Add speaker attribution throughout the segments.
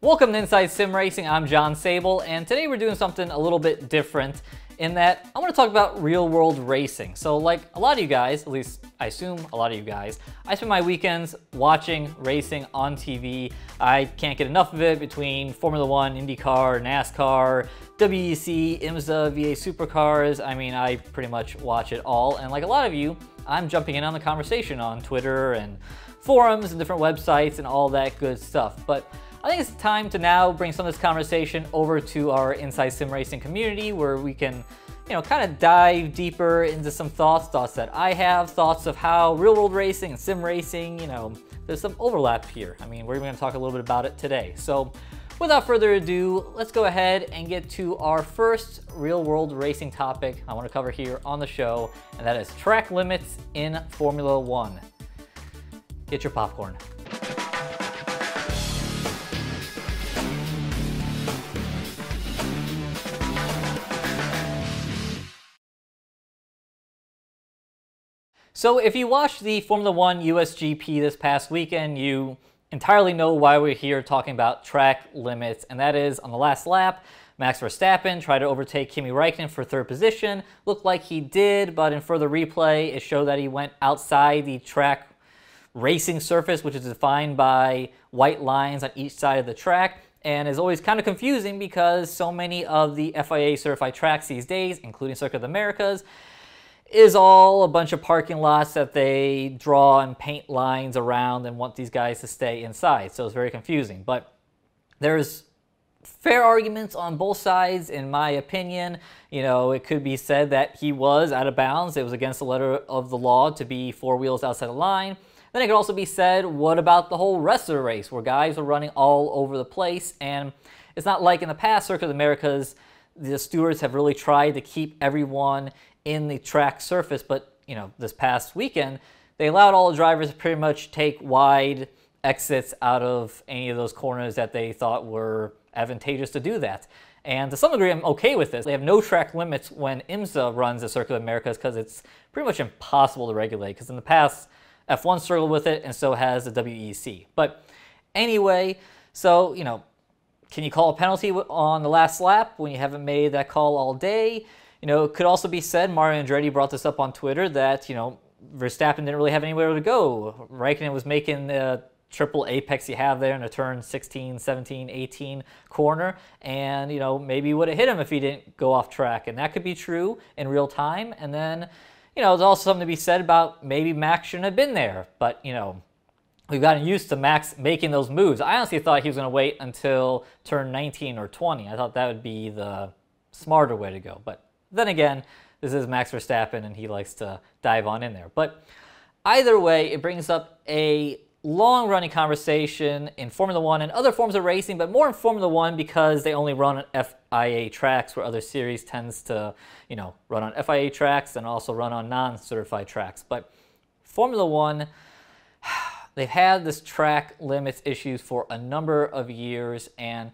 Speaker 1: Welcome to Inside Sim Racing. I'm John Sable, and today we're doing something a little bit different in that I want to talk about real-world racing. So like a lot of you guys, at least I assume a lot of you guys, I spend my weekends watching racing on TV. I can't get enough of it between Formula One, IndyCar, NASCAR, WEC, IMSA, VA Supercars. I mean, I pretty much watch it all. And like a lot of you, I'm jumping in on the conversation on Twitter and forums and different websites and all that good stuff. But I think it's time to now bring some of this conversation over to our Inside Sim Racing community where we can, kind of dive deeper into some thoughts that I have, thoughts of how real-world racing and sim racing, there's some overlap here. I mean, we're going to talk a little bit about it today. So without further ado, let's go ahead and get to our first real-world racing topic I want to cover here on the show, and that is track limits in Formula One. Get your popcorn. So if you watched the Formula One USGP this past weekend, you entirely know why we're here talking about track limits, and that is on the last lap, Max Verstappen tried to overtake Kimi Räikkönen for third position. Looked like he did, but in further replay, it showed that he went outside the track racing surface, which is defined by white lines on each side of the track, and is always kind of confusing because so many of the FIA certified tracks these days, including Circuit of the Americas, is all a bunch of parking lots that they draw and paint lines around and want these guys to stay inside. So it's very confusing. But there's fair arguments on both sides, in my opinion. It could be said that he was out of bounds. It was against the letter of the law to be four wheels outside the line. Then it could also be said, what about the whole rest of the race where guys are running all over the place? And it's not like in the past Circuit of the Americas, the stewards have really tried to keep everyone in the track surface, but this past weekend they allowed all the drivers to pretty much take wide exits out of any of those corners that they thought were advantageous to do that. And to some degree I'm okay with this. They have no track limits when IMSA runs the Circuit of the Americas because it's pretty much impossible to regulate, because in the past F1 struggled with it and so has the WEC. But anyway, so can you call a penalty on the last lap when you haven't made that call all day? It could also be said, Mario Andretti brought this up on Twitter, that, Verstappen didn't really have anywhere to go. Raikkonen was making the triple apex you have there in a turn 16, 17, 18 corner, and, maybe would have hit him if he didn't go off track. And that could be true in real time. And then, there's also something to be said about maybe Max shouldn't have been there. But, we've gotten used to Max making those moves. I honestly thought he was going to wait until turn 19 or 20. I thought that would be the smarter way to go. But then again, this is Max Verstappen and he likes to dive on in there. But either way, it brings up a long-running conversation in Formula One and other forms of racing, but more in Formula One because they only run on FIA tracks, where other series tends to, run on FIA tracks and also run on non-certified tracks. But Formula One, they've had this track limits issues for a number of years, and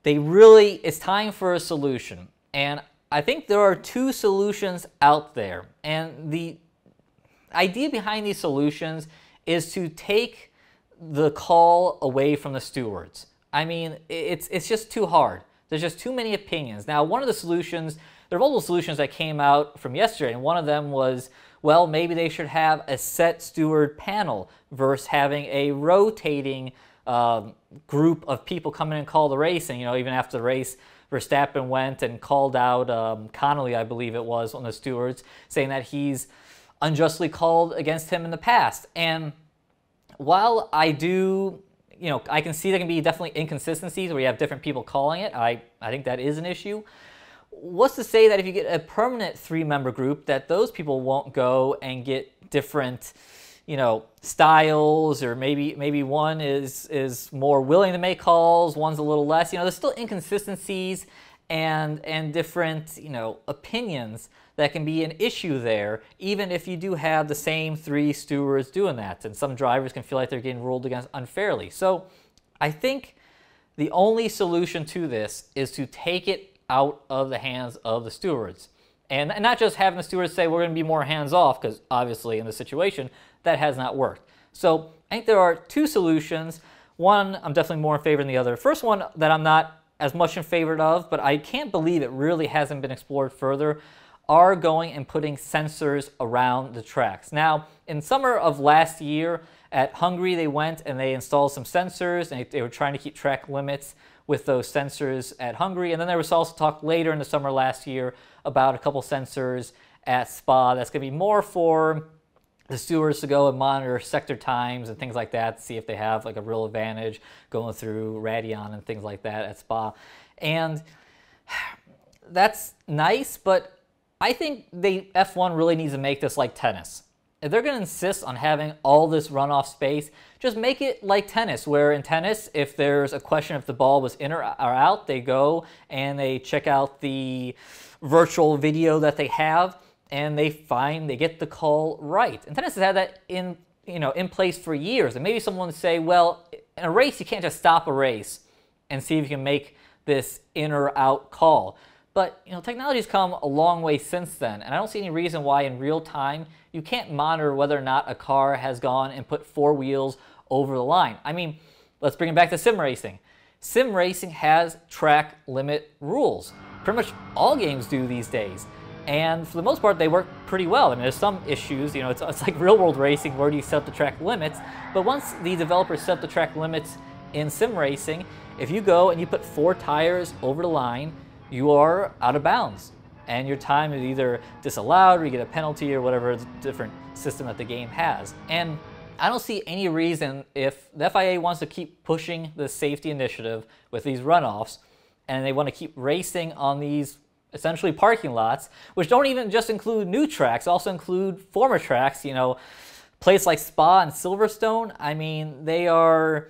Speaker 1: it's time for a solution. And I think there are two solutions out there, and the idea behind these solutions is to take the call away from the stewards. I mean, it's just too hard. There's just too many opinions. Now, one of the solutions, there are multiple solutions that came out from yesterday, and one of them was, well, maybe they should have a set steward panel versus having a rotating group of people come in and call the race. And, even after the race, Verstappen went and called out Connolly, I believe it was, one of the stewards, saying that he's unjustly called against him in the past. And while I do, I can see there can be definitely inconsistencies where you have different people calling it. I think that is an issue. What's to say that if you get a permanent three-member group, that those people won't go and get different styles, or maybe one is more willing to make calls, one's a little less. There's still inconsistencies and different, opinions that can be an issue there, even if you do have the same three stewards doing that. And some drivers can feel like they're getting ruled against unfairly. So I think the only solution to this is to take it out of the hands of the stewards. And not just having the stewards say, we're going to be more hands-off, because obviously in this situation, that has not worked. So I think there are two solutions. One, I'm definitely more in favor than the other. First one that I'm not as much in favor of, but I can't believe it really hasn't been explored further, are going and putting sensors around the tracks. Now, in summer of last year at Hungary, they went and they installed some sensors, and they were trying to keep track limits with those sensors at Hungary. And then there was also talk later in the summer last year about a couple sensors at Spa that's going to be more for the stewards to go and monitor sector times and things like that, to see if they have like a real advantage going through Raidillon and things like that at Spa. And that's nice, but I think F1 really needs to make this like tennis. If they're going to insist on having all this runoff space, just make it like tennis, where in tennis, if there's a question if the ball was in or out, they go and they check out the virtual video that they have, and they get the call right. And tennis has had that in place for years. And maybe someone would say, well, in a race, you can't just stop a race and see if you can make this in or out call. But technology's come a long way since then, and I don't see any reason why in real time you can't monitor whether or not a car has gone and put 4 wheels over the line. I mean, let's bring it back to sim racing. Sim racing has track limit rules. Pretty much all games do these days. And for the most part, they work pretty well. I mean, there's some issues, it's like real world racing, where do you set up the track limits? But once the developers set up the track limits in sim racing, if you go and you put 4 tires over the line, you are out of bounds. And your time is either disallowed or you get a penalty or whatever different system that the game has. And I don't see any reason, if the FIA wants to keep pushing the safety initiative with these runoffs, and they want to keep racing on these essentially parking lots, which don't even just include new tracks, also include former tracks, places like Spa and Silverstone. I mean, they are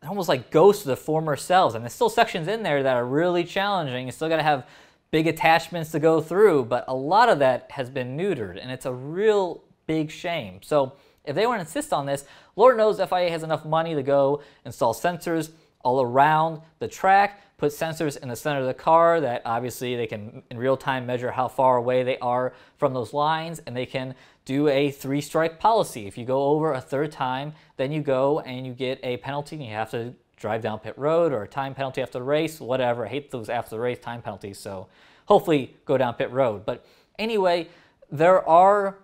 Speaker 1: almost like ghosts of the former selves. And there's still sections in there that are really challenging. You still got to have big attachments to go through, but a lot of that has been neutered, and it's a real big shame. So if they want to insist on this, Lord knows FIA has enough money to go install sensors all around the track, put sensors in the center of the car that obviously they can in real time measure how far away they are from those lines, and they can do a 3-strike policy. If you go over a 3rd time, then you go and you get a penalty and you have to drive down pit road, or a time penalty after the race, whatever. I hate those after the race time penalties, so hopefully go down pit road. But anyway, there are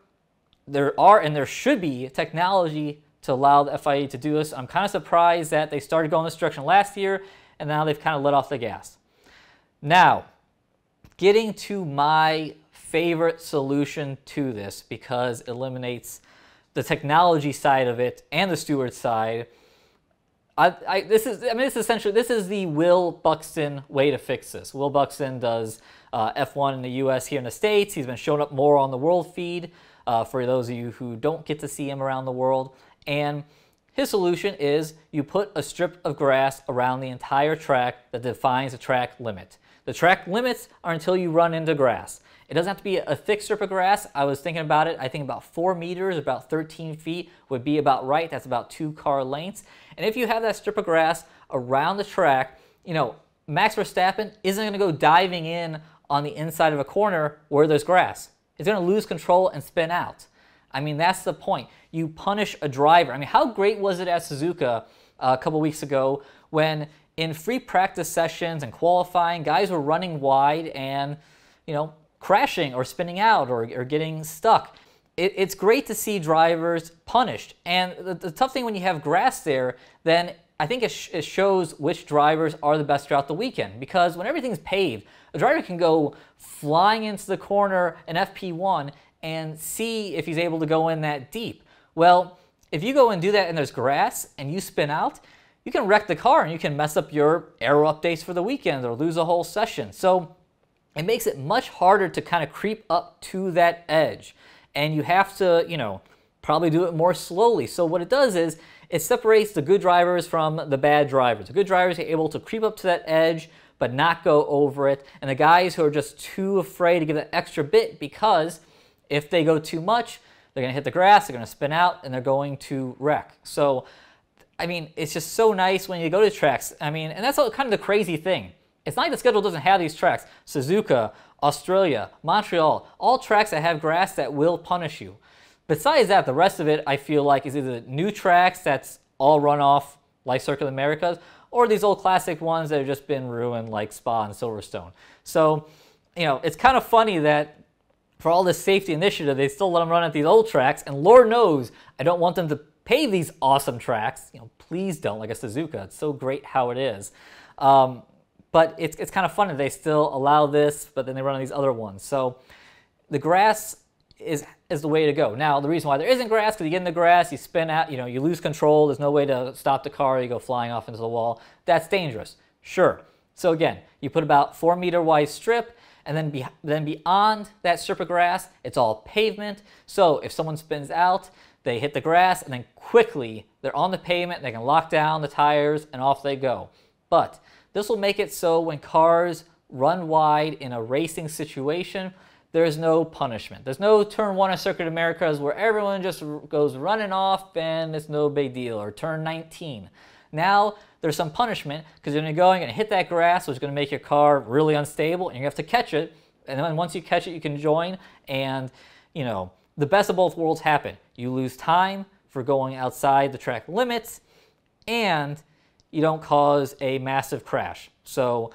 Speaker 1: and there should be technology to allow the FIA to do this. I'm kind of surprised that they started going this direction last year, and now they've kind of let off the gas. Now, getting to my favorite solution to this, because it eliminates the technology side of it and the steward side. This is the Will Buxton way to fix this. Will Buxton does F1 in the US here in the States. He's been showing up more on the world feed for those of you who don't get to see him around the world. And his solution is you put a strip of grass around the entire track that defines the track limit. The track limits are until you run into grass. It doesn't have to be a thick strip of grass. I was thinking about it. I think about 4 meters, about 13 feet would be about right. That's about 2 car lengths. And if you have that strip of grass around the track, Max Verstappen isn't going to go diving in on the inside of a corner where there's grass. He's going to lose control and spin out. I mean, that's the point. You punish a driver. I mean, how great was it at Suzuka a couple weeks ago when in free practice sessions and qualifying, guys were running wide and, crashing or spinning out or getting stuck. It's great to see drivers punished. And the tough thing when you have grass there, then I think it shows which drivers are the best throughout the weekend. Because when everything's paved, a driver can go flying into the corner in FP1 and see if he's able to go in that deep. Well, if you go and do that and there's grass and you spin out, you can wreck the car and you can mess up your aero updates for the weekend or lose a whole session. So it makes it much harder to kind of creep up to that edge. And you have to, probably do it more slowly. So what it does is it separates the good drivers from the bad drivers. The good drivers are able to creep up to that edge but not go over it. And the guys who are just too afraid to give that extra bit, because if they go too much, they're going to hit the grass, they're going to spin out, and they're going to wreck. So, I mean, it's just so nice when you go to tracks. I mean, and that's kind of the crazy thing. It's not like the schedule doesn't have these tracks. Suzuka, Australia, Montreal, all tracks that have grass that will punish you. Besides that, the rest of it, I feel like, is either new tracks that's all run off like Circuit Americas, or these old classic ones that have just been ruined like Spa and Silverstone. So, it's kind of funny that for all this safety initiative, they still let them run at these old tracks, and Lord knows I don't want them to pave these awesome tracks. Please don't, like a Suzuka. It's so great how it is. But it's kind of funny they still allow this, but then they run on these other ones. So the grass is the way to go. Now, the reason why there isn't grass, because you get in the grass, you spin out, you lose control, there's no way to stop the car, you go flying off into the wall. That's dangerous. Sure. So again, you put about 4-meter wide strip, and then beyond that strip of grass, it's all pavement. So if someone spins out, they hit the grass, and then quickly they're on the pavement, they can lock down the tires, and off they go. But this will make it so when cars run wide in a racing situation, there's no punishment. There's no turn 1 of Circuit Americas where everyone just goes running off and it's no big deal, or turn 19. Now there's some punishment because you're going to hit that grass, which is going to make your car really unstable, and you have to catch it. And then once you catch it, you can join, and the best of both worlds happen. You lose time for going outside the track limits, and you don't cause a massive crash. So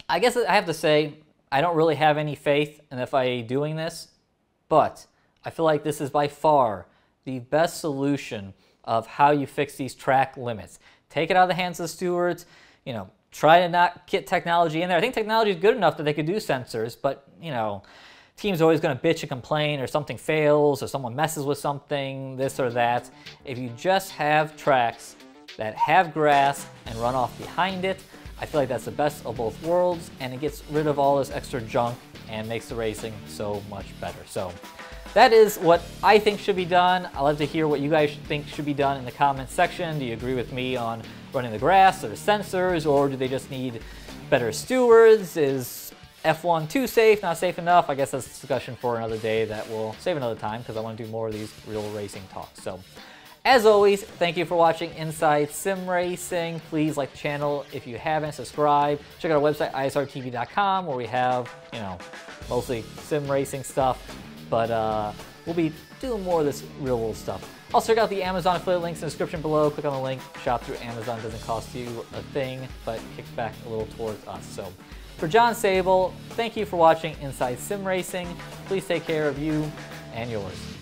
Speaker 1: I guess I have to say I don't really have any faith in FIA doing this, but I feel like this is by far the best solution of how you fix these track limits. Take it out of the hands of the stewards, try to not get technology in there. I think technology is good enough that they could do sensors, but teams are always going to bitch and complain, or something fails, or someone messes with something, this or that. If you just have tracks that have grass and run off behind it, I feel like that's the best of both worlds, and it gets rid of all this extra junk and makes the racing so much better. So that is what I think should be done. I'd love to hear what you guys think should be done in the comments section. Do you agree with me on running the grass or the sensors, or do they just need better stewards? Is F1 too safe, not safe enough? I guess that's a discussion for another day that we'll save another time, because I want to do more of these real racing talks. So as always, thank you for watching Inside Sim Racing. Please like the channel if you haven't, subscribe. Check out our website, isrtv.com, where we have, mostly sim racing stuff. But we'll be doing more of this real world stuff. Also, check out the Amazon affiliate links in the description below. Click on the link, shop through Amazon. Doesn't cost you a thing, but kicks back a little towards us. So for John Sable, thank you for watching Inside Sim Racing. Please take care of you and yours.